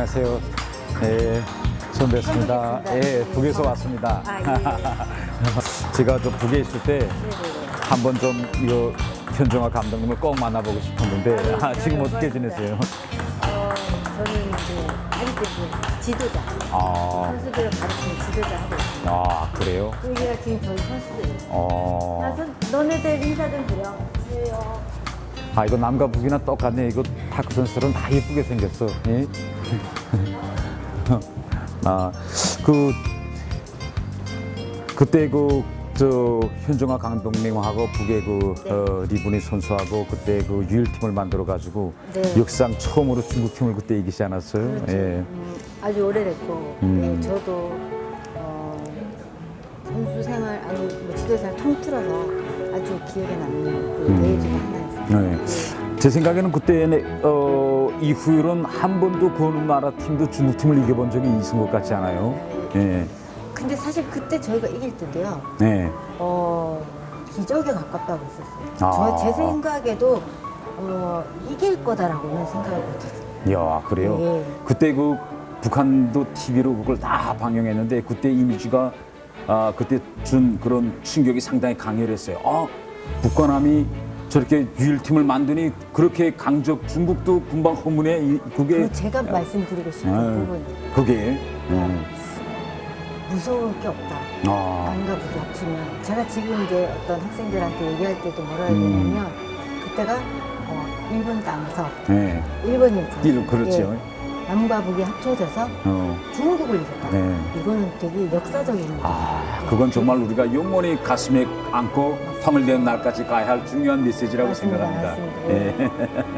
안녕하세요. 네, 처음 뵙습니다. 예, 북에서 왔습니다. 제가 저 북에 있을 때 한번 좀 이거 현정화 감독님을 꼭 만나보고 싶었는데 지금 어떻게 지내세요? 저는 이제 아직도 지도자, 선수들을 가르치는 지도자 하고 있습니다. 아, 그래요? 여기가 지금 저희 선수들이에요. 너네들 인사 좀 드려. 안녕하세요. 이거 남과 북이나 똑같네. 이거 탁구 선수들은 다 예쁘게 생겼어. 예? 그때 저 현정화 감독님하고 북의 리브니 선수하고 그때 유일팀을 만들어가지고 역사상 처음으로 중국팀을 그때 이기지 않았어요? 그렇죠. 예. 아주 오래됐고, 네, 저도 선수 생활, 지도생활 통틀어서 아주 기억에 남는 그 대회 중에 하나였습니다. 네. 제 생각에는 그때 이후로는 한 번도 그 나라 팀도 중국팀을 이겨본 적이 있은 것 같지 않아요? 예. 근데 사실 그때 저희가 이길 때도요. 네. 기적에 가깝다고 했었어요. 제 생각에도 이길 거다라고는 생각을 못했어요. 이야, 그래요? 네. 그때 북한도 TV로 그걸 다 방영했는데 그때 이미지가 그때 준 그런 충격이 상당히 강렬했어요. 북한함이 저렇게 유일팀을 만드니 그렇게 강적 중국도 금방 허문에 그게 제가 말씀드리고 싶은 부분. 그게 무서울 게 없다. 남과 북이 합치면 제가 지금 이제 어떤 학생들한테 얘기할 때도 뭐라 해야 되냐면 그때가 일본 땅에서 일본이었잖아요. 그렇죠. 남과 북이 합쳐져서 중국을 이겼다. 이거는 되게 역사적인 일이에요. 그건 정말 우리가 영원히 가슴에 안고 성을 낸 날까지 가야 할 중요한 메시지라고 생각합니다. 맞습니다. 예.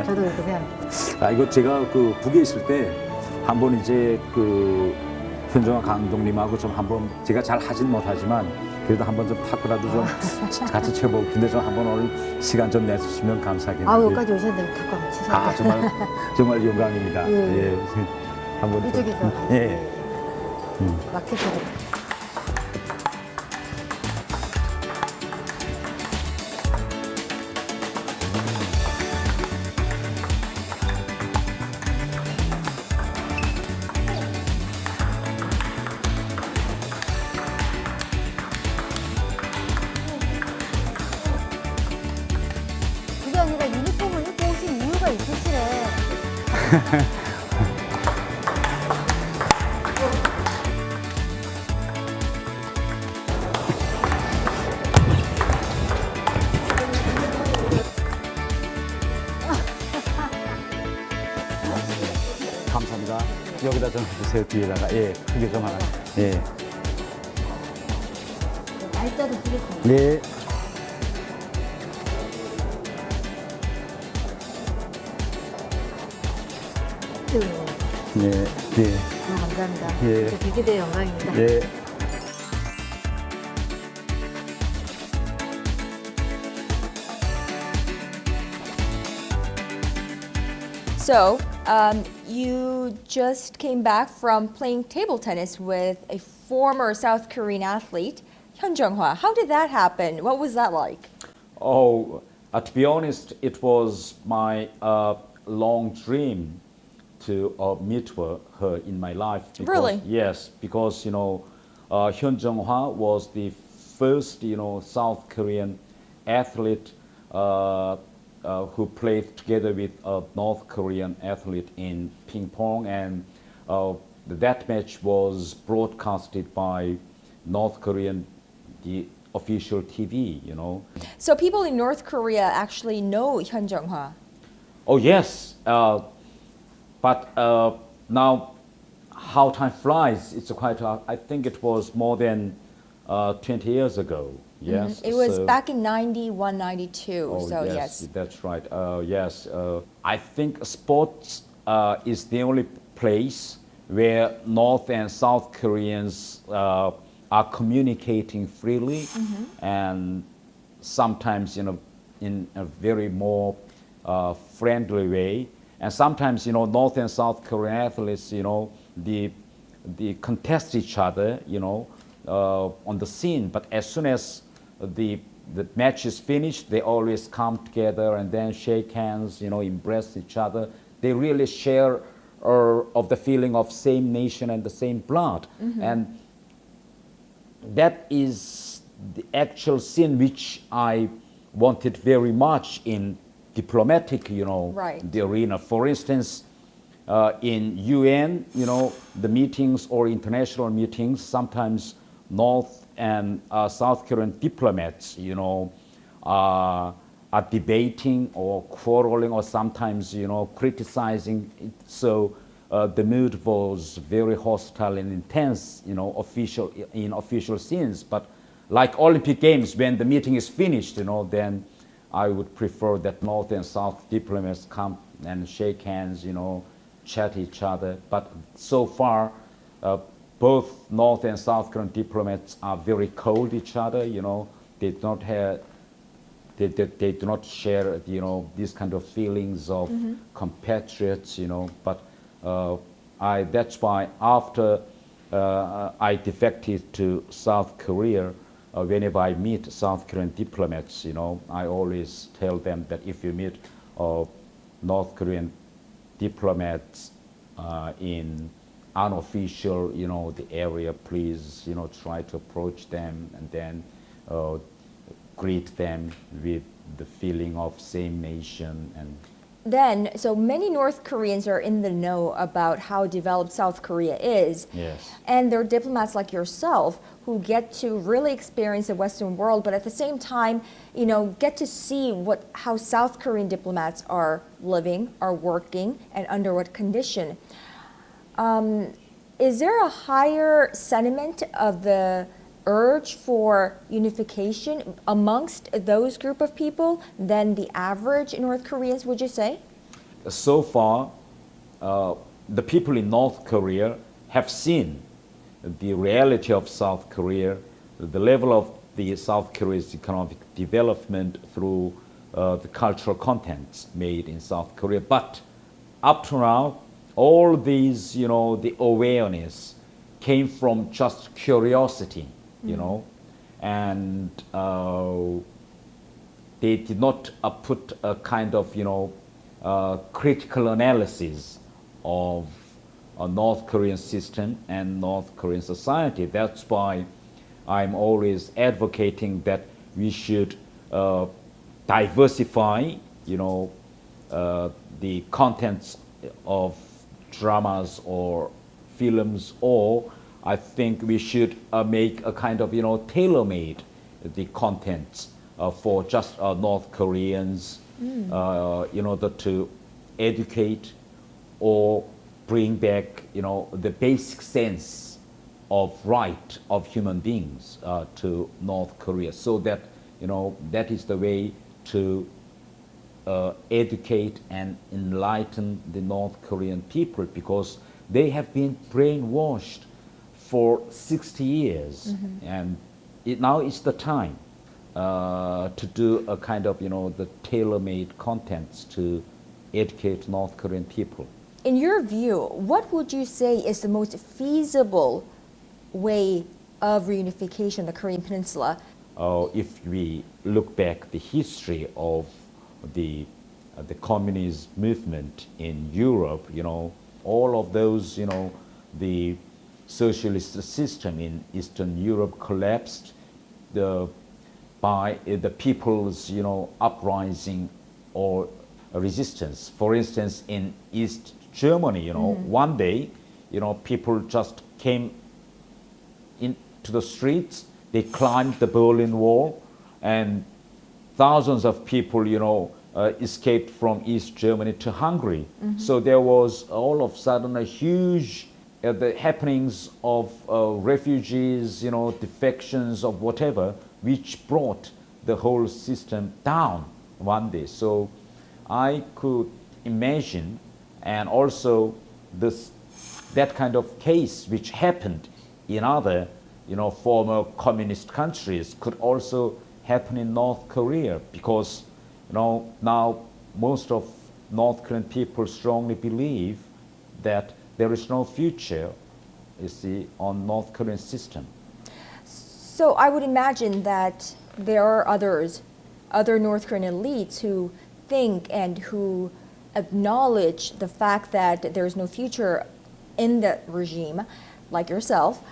저도 그렇게 생각합니다. 이거 제가 북에 있을 때 한번 이제 현정화 감독님하고 좀 한번 제가 잘 하진 못하지만 그래도 한번 좀 탁구라도 좀 같이 쳐보고 근데 좀 한번 오늘 시간 좀 내주시면 감사하겠네요. 여기까지 오셨는데 탁구 한번 치셔야 정말 영광입니다. 예. 한번 이쪽에서 마켓으로. 그게 아니라 유니폼을 입고 오신 이유가 있으시래. 감사합니다. 여기다 좀 해주세요. 뒤에다가 크게 좀 하나. 날짜도 쓰겠습니다. 네. 감사합니다. 예. 되게 대 영광입니다. So, you just came back from playing table tennis with a former South Korean athlete, Hyun Jung-hwa. How did that happen? What was that like? To be honest, it was my long dream to meet her in my life. Really? Yes, because Hyun Jung-hwa was the first South Korean athlete who played together with a North Korean athlete in ping pong, and that match was broadcasted by North Korean the official TV. So people in North Korea actually know Hyun Jung-hwa. Oh yes, but now how time flies, it's quite. I think it was more than 20 years ago. Yes, It was back in 91, 92. Oh, so yes, that's right. Yes, I think sports is the only place where North and South Koreans are communicating freely, and sometimes in a very more friendly way. And sometimes North and South Korean athletes they contest each other on the scene, but as soon as the match is finished, they always come together and then shake hands, embrace each other. They really share of the feeling of same nation and the same blood. And that is the actual sin which I wanted very much in diplomatic, Right. the arena. For instance, in UN, the meetings or international meetings, sometimes North and South Korean diplomats, are debating or quarreling or sometimes, criticizing. So the mood was very hostile and intense, in official scenes. But like Olympic Games, when the meeting is finished, then I would prefer that North and South diplomats come and shake hands, chat each other. But so far, both North and South Korean diplomats are very cold each other. They do not have, they do not share, these kind of feelings of compatriots. But that's why after I defected to South Korea, whenever I meet South Korean diplomats, I always tell them that if you meet North Korean diplomats in unofficial, the area, please, try to approach them and then greet them with the feeling of same nation. And Then, so many North Koreans are in the know about how developed South Korea is. yes, And there are diplomats like yourself who get to really experience the Western world, but at the same time, get to see how South Korean diplomats are living, are working, and under what condition. Is there a higher sentiment of the urge for unification amongst those group of people than the average North Koreans, would you say? so far, the people in North Korea have seen the reality of South Korea, the level of the South Korea's economic development through the cultural contents made in South Korea. But up to now, all these, the awareness came from just curiosity, and they did not put a kind of, critical analysis of a North Korean system and North Korean society. That's why I'm always advocating that we should diversify, the contents of dramas or films, or I think we should make a kind of, tailor-made the contents for just North Koreans in order to educate or bring back, the basic sense of right of human beings to North Korea, so that, that is the way to educate and enlighten the North Korean people, because they have been brainwashed for 60 years, and now is the time to do a kind of, the tailor-made contents to educate North Korean people. In your view, what would you say is the most feasible way of reunification of the Korean Peninsula? If we look back the history of the communist movement in Europe, all of those, the socialist system in Eastern Europe collapsed by the people's, uprising or resistance. For instance, in East Germany, one day, people just came into the streets, they climbed the Berlin Wall, and thousands of people, escaped from East Germany to Hungary. So there was all of a sudden a huge the happenings of refugees, defections of whatever, which brought the whole system down one day. So I could imagine, and also that kind of case which happened in other, former communist countries could also happen in North Korea, because, now most of North Korean people strongly believe that there is no future, on North Korean system. So I would imagine that there are other North Korean elites who think and who acknowledge the fact that there's no future in the regime, like yourself,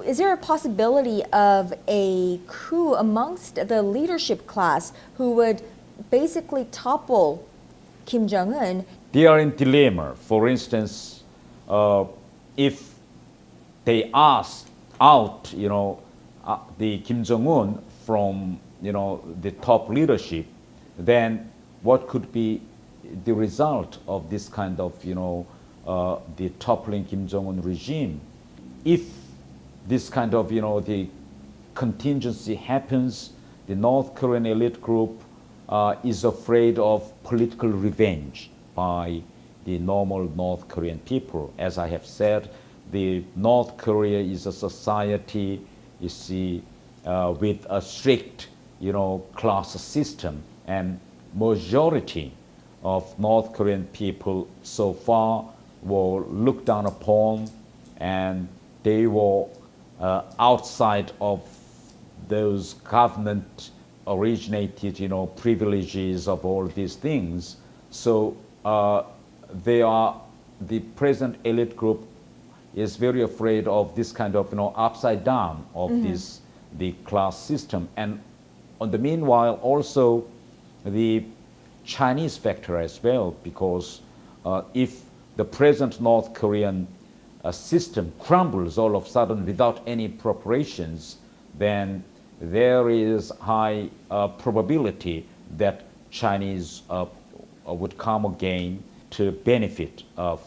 is there a possibility of a coup amongst the leadership class who would basically topple Kim Jong-un? They are in dilemma. For instance, if they ask out, the Kim Jong-un from, the top leadership, then what could be the result of this kind of, the toppling Kim Jong-un regime? If this kind of, the contingency happens, the North Korean elite group is afraid of political revenge by the normal North Korean people. As I have said, the North Korea is a society, you see, with a strict, class system, and majority of North Korean people so far were looked down upon, and they were outside of those government originated, privileges of all these things. So the present elite group is very afraid of this kind of, upside down of the class system. And on the meanwhile, also the Chinese factor as well, because if the present North Korean system crumbles all of a sudden without any preparations, then there is high probability that Chinese would come again to benefit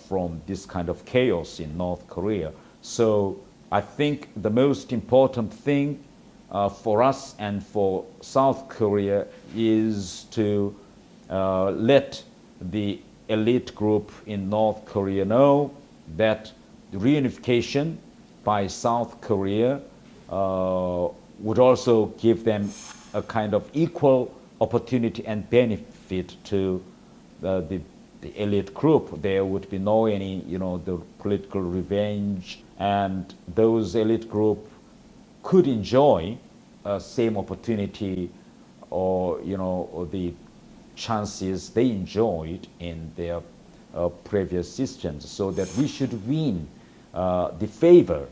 from this kind of chaos in North Korea. So I think the most important thing for us and for South Korea is to let the elite group in North Korea know that the reunification by South Korea would also give them a kind of equal opportunity and benefit to the elite group. There would be no any, the political revenge, and those elite group could enjoy same opportunity or, or the chances they enjoyed in their previous systems, so that we should win the favor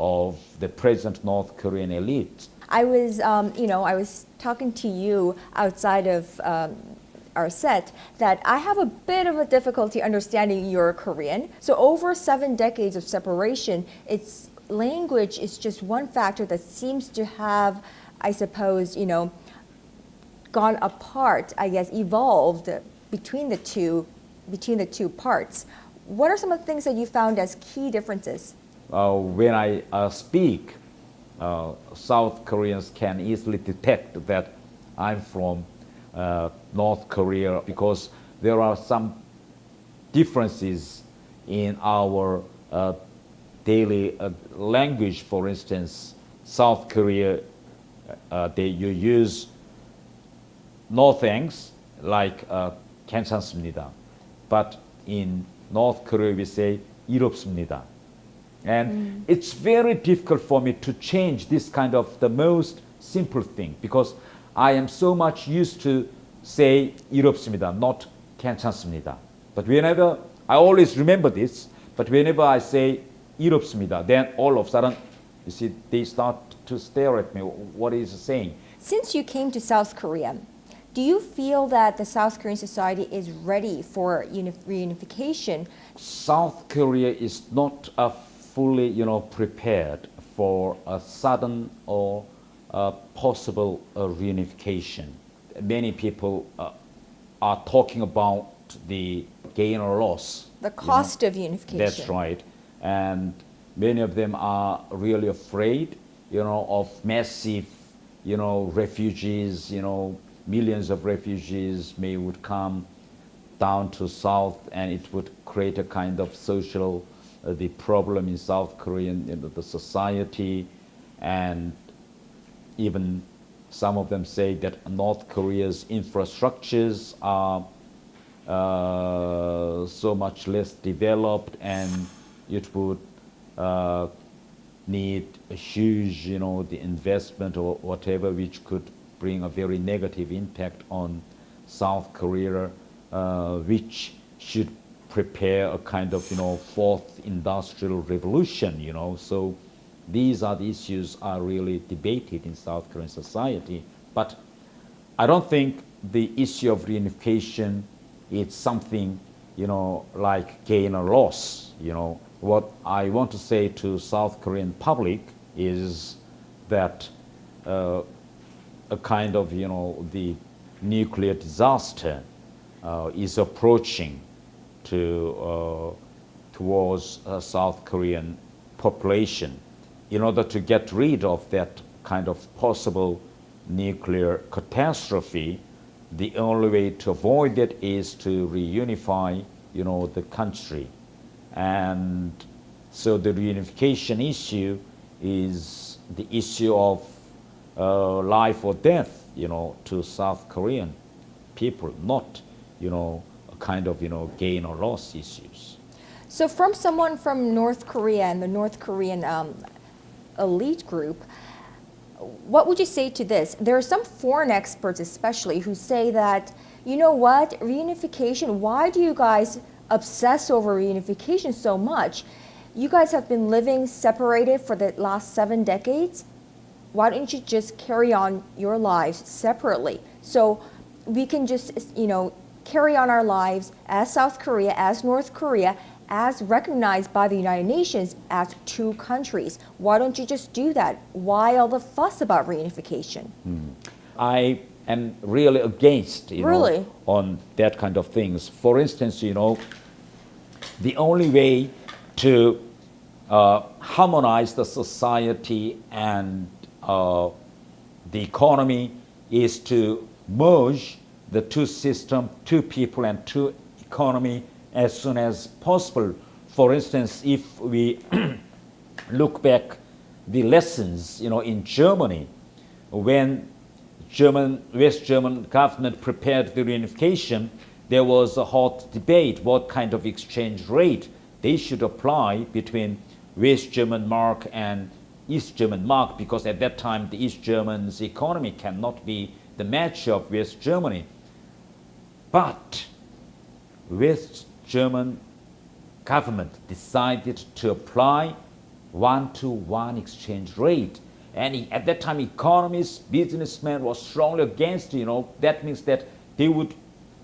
of the present North Korean elite. I was, I was talking to you outside of our set that I have a bit of a difficulty understanding your Korean. So over 7 decades of separation, its language is just one factor that seems to have, I suppose, gone apart, I guess, evolved between the two parts. What are some of the things that you found as key differences? When I speak, South Koreans can easily detect that I'm from North Korea, because there are some differences in our daily language. For instance, South Korea, you use no thanks like 괜찮습니다. But in North Korea we say 일 없습니다. And it's very difficult for me to change this kind of the most simple thing, because I am so much used to say 일 없습니다, not 괜찮습니다. But whenever, I always remember this, but whenever I say 일 없습니다, then all of a sudden, you see, they start to stare at me, what is he saying? Since you came to South Korea, do you feel that the South Korean society is ready for reunification? South Korea is not fully, prepared for a sudden or possible reunification. Many people are talking about the gain or loss. The cost of unification. That's right. And many of them are really afraid, of massive, refugees, millions of refugees would come down to South, and it would create a kind of social the problem in South Korean, the society, and even some of them say that North Korea's infrastructures are so much less developed, and it would need a huge, the investment or whatever, which could bring a very negative impact on South Korea. which should prepare a kind of fourth industrial revolution. So these are the issues are really debated in South Korean society. But I don't think the issue of reunification is something like gain or loss. What I want to say to South Korean public is that a kind of the nuclear disaster is approaching towards South Korean population. In order to get rid of that kind of possible nuclear catastrophe, the only way to avoid it is to reunify the country. And so the reunification issue is the issue of life or death, to South Korean people, not, a kind of, gain or loss issues. So from someone from North Korea and the North Korean elite group, what would you say to this? There are some foreign experts especially who say that, you know what, reunification, why do you guys obsess over reunification so much? You guys have been living separated for the last 7 decades. Why don't you just carry on your lives separately? So we can just, carry on our lives as South Korea, as North Korea, as recognized by the United Nations as 2 countries. Why don't you just do that? Why all the fuss about reunification? I am really against, Really? on that kind of things. For instance, the only way to harmonize the society and the economy is to merge the 2 systems, 2 people and 2 economy as soon as possible. For instance, if we look back the lessons, in Germany, when West German government prepared the reunification, there was a hot debate what kind of exchange rate they should apply between West German mark and East German mark, because at that time the East German's economy cannot be the match of West Germany. But West German government decided to apply 1-to-1 exchange rate. And at that time, economists, businessmen were strongly against, that means that they would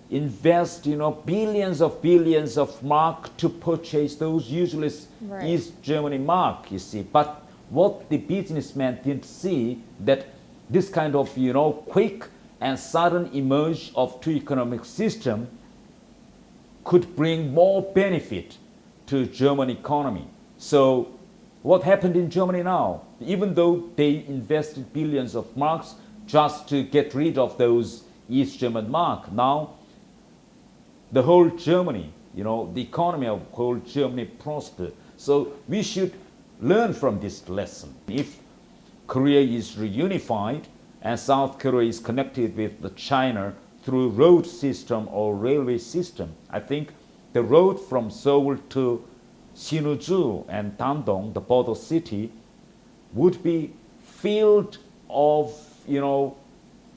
invest, billions of mark to purchase those useless Right. East Germany mark, you see. But what the businessmen didn't see, that this kind of, quick and sudden emerge of 2 economic system could bring more benefit to German economy. So what happened in Germany now? Even though they invested billions of marks just to get rid of those East German mark, now the whole Germany, the economy of whole Germany prospered. So we should learn from this lesson. If Korea is reunified and South Korea is connected with the China through road system or railway system, I think the road from Seoul to Sinuiju and Dandong, the border city, would be filled of,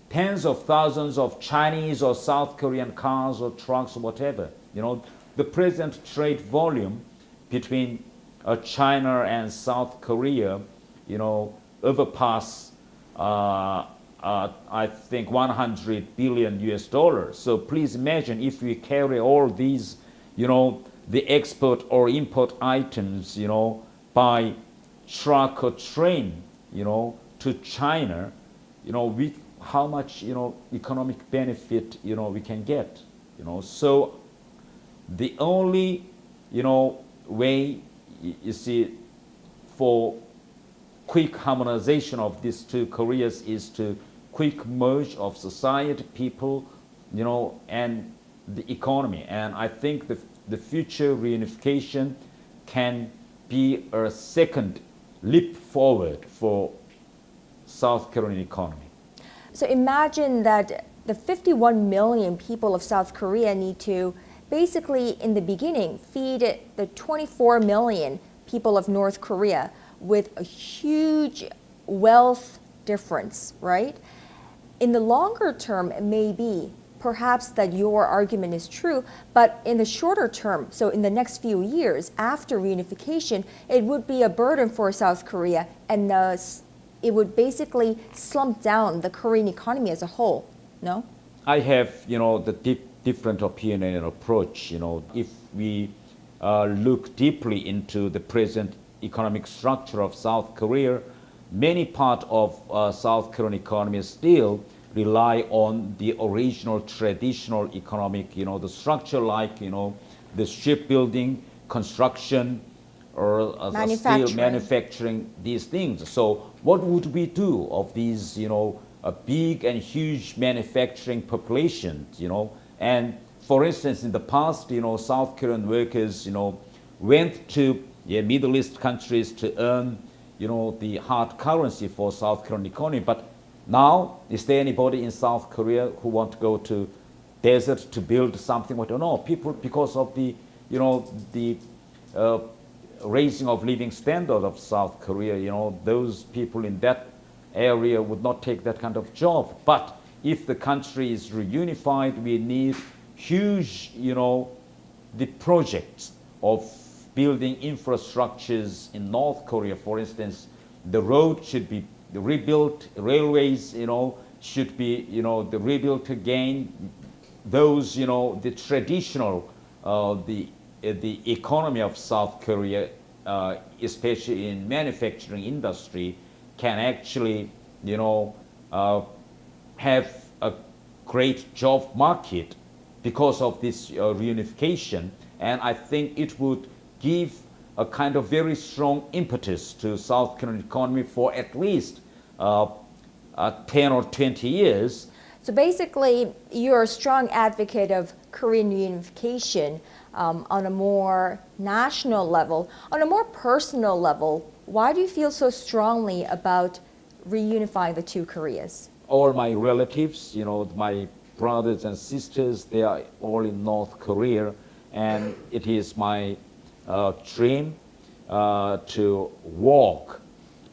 tens of thousands of Chinese or South Korean cars or trucks or whatever. The present trade volume between China and South Korea, overpass, I think, 100 billion US dollars. So please imagine if we carry all these, the export or import items, by truck or train, to China, how much, economic benefit, we can get, So the only, way, you see, for quick harmonization of these 2 Koreas is to quick merge of society, people, and the economy. And I think the future reunification can be a second leap forward for South Korean economy. So imagine that the 51 million people of South Korea need to basically, in the beginning, feed the 24 million people of North Korea with a huge wealth difference, right? In the longer term, maybe perhaps that your argument is true, but in the shorter term, so in the next few years after reunification, it would be a burden for South Korea, and it would basically slump down the Korean economy as a whole. No? I have, the different opinion and approach. If we look deeply into the present economic structure of South Korea, many parts of South Korean economy still rely on the original traditional economic, the structure like, the shipbuilding, construction, or steel manufacturing, these things. So what would we do of these, a big and huge manufacturing population, And for instance, in the past, South Korean workers, went to Middle East countries to earn, the hard currency for South Korean economy. But now, is there anybody in South Korea who want to go to desert to build something? I don't know. People, because of the, the raising of living standard of South Korea, those people in that area would not take that kind of job. But if the country is reunified, we need huge, the projects of building infrastructures in North Korea. For instance, the road should be rebuilt, railways, should be, the rebuilt again. Those, the traditional, the economy of South Korea, especially in manufacturing industry, can actually, have a great job market because of this reunification. And I think it would give a kind of very strong impetus to South Korean economy for at least 10 or 20 years. So basically, you're a strong advocate of Korean reunification on a more national level. On a more personal level, why do you feel so strongly about reunifying the two Koreas? All my relatives, my brothers and sisters, they are all in North Korea, and it is my dream to walk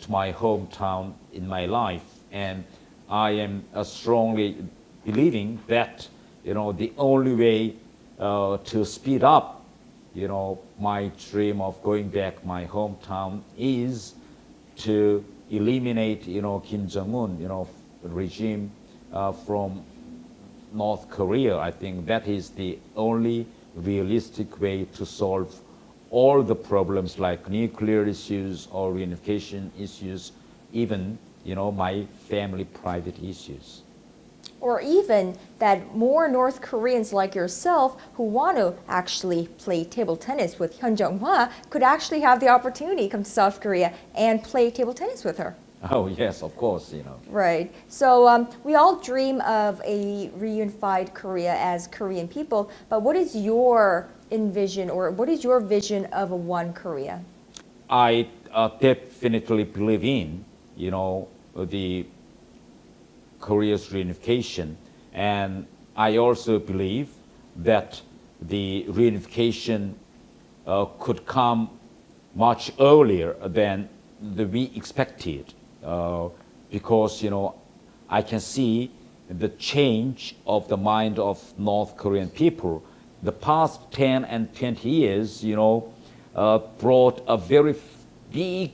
to my hometown in my life. And I am strongly believing that, the only way to speed up, my dream of going back my hometown is to eliminate, Kim Jong-un, regime from North Korea. I think that is the only realistic way to solve all the problems like nuclear issues or reunification issues, even, my family private issues. Or even that more North Koreans like yourself who want to actually play table tennis with Hyun Jung-hwa could actually have the opportunity to come to South Korea and play table tennis with her. Oh, yes, of course, Right. So we all dream of a reunified Korea as Korean people, but what is your envision or what is your vision of a one Korea? I definitely believe in, the Korea's reunification, and I also believe that the reunification could come much earlier than we expected, because I can see the change of the mind of North Korean people. The past 10 and 20 years, brought a very big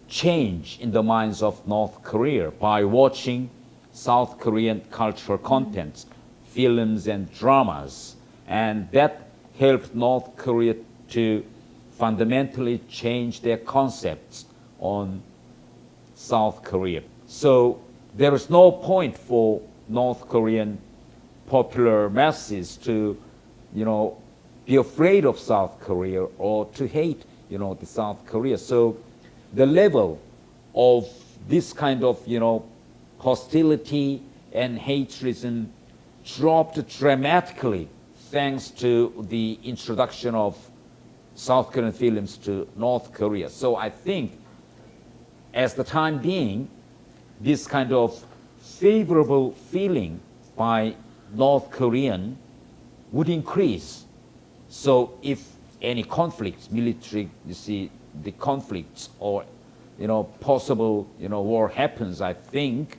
change in the minds of North Korea by watching South Korean cultural contents, films and dramas. And that helped North Korea to fundamentally change their concepts on South Korea. So there is no point for North Korean popular masses to, be afraid of South Korea or to hate, the South Korea. So the level of this kind of, hostility and hatred dropped dramatically thanks to the introduction of South Korean films to North Korea. So I think as the time being, this kind of favorable feeling by North Korean would increase. So if any conflicts, military, the conflicts or, possible, war happens, I think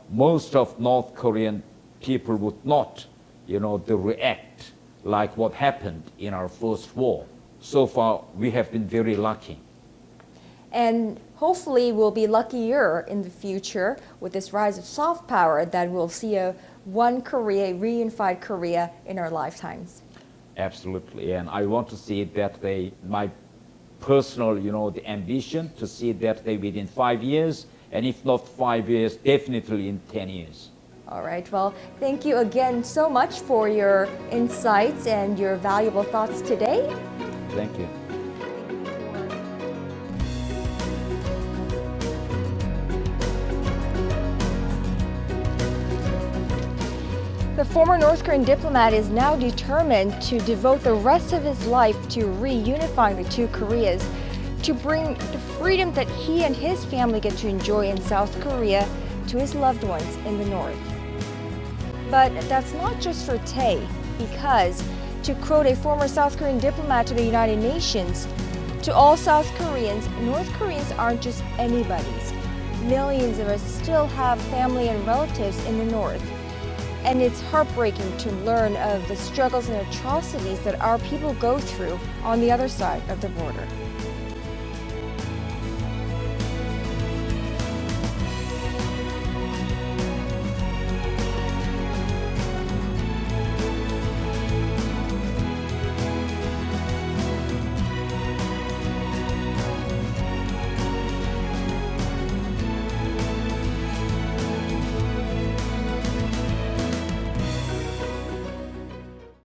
most of North Korean people would not, react like what happened in our first war. So far, we have been very lucky. And hopefully we'll be luckier in the future with this rise of soft power that we'll see a one Korea, reunified Korea in our lifetimes. Absolutely, and I want to see that my personal, the ambition to see that within 5 years, and if not 5 years, definitely in 10 years. All right, well, thank you again so much for your insights and your valuable thoughts today. Thank you. The former North Korean diplomat is now determined to devote the rest of his life to reunifying the two Koreas, to bring the freedom that he and his family get to enjoy in South Korea to his loved ones in the North. But that's not just for Tae, because, to quote a former South Korean diplomat to the United Nations, to all South Koreans, North Koreans aren't just anybody's. Millions of us still have family and relatives in the North. And it's heartbreaking to learn of the struggles and atrocities that our people go through on the other side of the border.